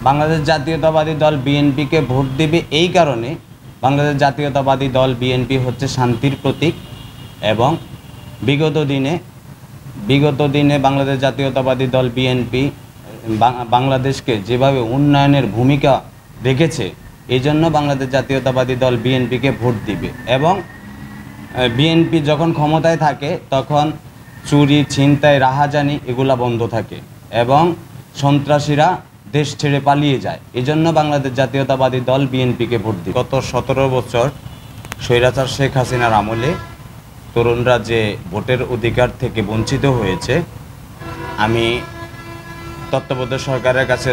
বাংলাদেশ জাতীয়তাবাদী দল বিএনপিকে ভোট দেবে এই কারণে বাংলাদেশ জাতীয়তাবাদী দল বিএনপি হচ্ছে শান্তির প্রতীক এবং বিগত দিনে বাংলাদেশ জাতীয়তাবাদী দল বিএনপি বাংলাদেশকে যেভাবে উন্নয়নের ভূমিকা রেখেছে এই জন্য বাংলাদেশ জাতীয়তাবাদী দল বিএনপিকে ভোট দিবে এবং বিএনপি যখন ক্ষমতায় থাকে তখন চুরি ছিনতাই রাহাজানি এগুলা বন্ধ থাকে এবং সন্ত্রাসীরা দেশ ছেড়ে পালিয়ে যায়। এজন্য বাংলাদেশ জাতীয়তাবাদী দল বিএনপিকে ভোট দিবে। গত 17 বছর স্বৈরাচার শেখ হাসিনার আমলে তরুণরা যে ভোটের অধিকার থেকে বঞ্চিত হয়েছে, আমি তত্ত্বাবধায়ক সরকারের কাছে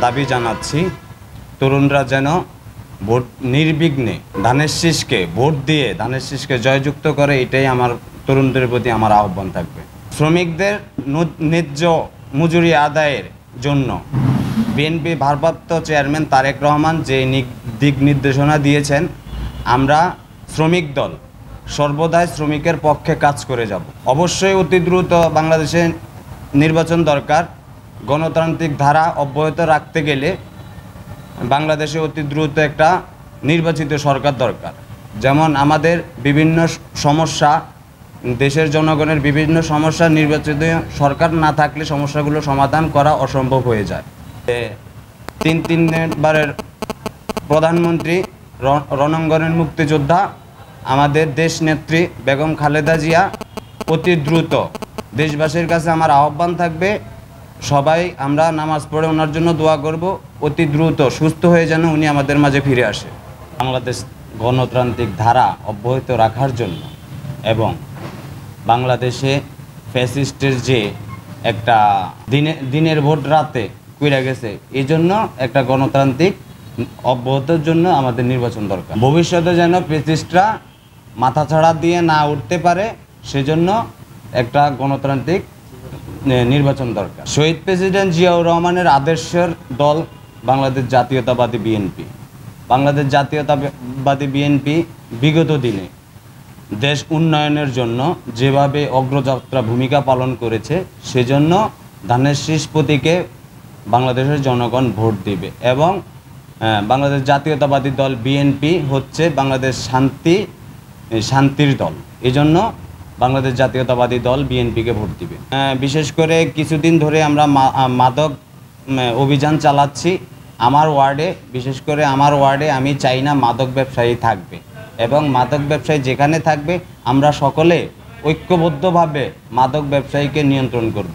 দাবি জানাচ্ছি তরুণরা যেন ভোট নির্বিঘ্নে ধানের শীষকে ভোট দিয়ে ধানের শীষকে জয়যুক্ত করে, এটাই আমার তরুণদের প্রতি আমার আহ্বান থাকবে। শ্রমিকদের ন্যায্য মজুরি আদায়ের জন্য বিএনপি ভারপ্রাপ্ত চেয়ারম্যান তারেক রহমান যে দিক নির্দেশনা দিয়েছেন, আমরা শ্রমিক দল সর্বদাই শ্রমিকের পক্ষে কাজ করে যাব। অবশ্যই অতি দ্রুত বাংলাদেশে নির্বাচন দরকার। গণতান্ত্রিক ধারা অব্যাহত রাখতে গেলে বাংলাদেশে অতি দ্রুত একটা নির্বাচিত সরকার দরকার। যেমন আমাদের বিভিন্ন সমস্যা, দেশের জনগণের বিভিন্ন সমস্যা নির্বাচিত সরকার না থাকলে সমস্যাগুলো সমাধান করা অসম্ভব হয়ে যায়। তিনবারের প্রধানমন্ত্রী, রণাঙ্গনের মুক্তিযোদ্ধা আমাদের দেশ নেত্রী বেগম খালেদা জিয়া অতি দ্রুত, দেশবাসীর কাছে আমার আহ্বান থাকবে সবাই আমরা নামাজ পড়ে ওনার জন্য দোয়া করব, অতি দ্রুত সুস্থ হয়ে যেন উনি আমাদের মাঝে ফিরে আসে। বাংলাদেশ গণতান্ত্রিক ধারা অব্যাহত রাখার জন্য এবং বাংলাদেশে ফ্যাসিস্টের যে একটা দিনের ভোট রাতে কইরা গেছে, এই জন্য একটা গণতান্ত্রিক অব্যাহতের জন্য আমাদের নির্বাচন দরকার। ভবিষ্যতে যেন ফ্যাসিস্টরা মাথাছাড়া দিয়ে না উঠতে পারে, সেজন্য একটা গণতান্ত্রিক নির্বাচন দরকার। শহীদ প্রেসিডেন্ট জিয়াউর রহমানের আদর্শের দল বাংলাদেশ জাতীয়তাবাদী বিএনপি। বাংলাদেশ জাতীয়তাবাদী বিএনপি বিগত দিনে দেশ উন্নয়নের জন্য যেভাবে অগ্রযাত্রা ভূমিকা পালন করেছে, সেজন্য ধানের শীষ প্রতীকে বাংলাদেশের জনগণ ভোট দিবে এবং বাংলাদেশ জাতীয়তাবাদী দল বিএনপি হচ্ছে বাংলাদেশ শান্তির দল। এই জন্য বাংলাদেশ জাতীয়তাবাদী দল বিএনপিকে ভোট দিবে। বিশেষ করে কিছুদিন ধরে আমরা মাদক অভিযান চালাচ্ছি আমার ওয়ার্ডে। বিশেষ করে আমার ওয়ার্ডে আমি চাই না মাদক ব্যবসায়ী থাকবে এবং মাদক ব্যবসায়ী যেখানে থাকবে আমরা সকলে ঐক্যবদ্ধভাবে মাদক ব্যবসায়ীকে নিয়ন্ত্রণ করব।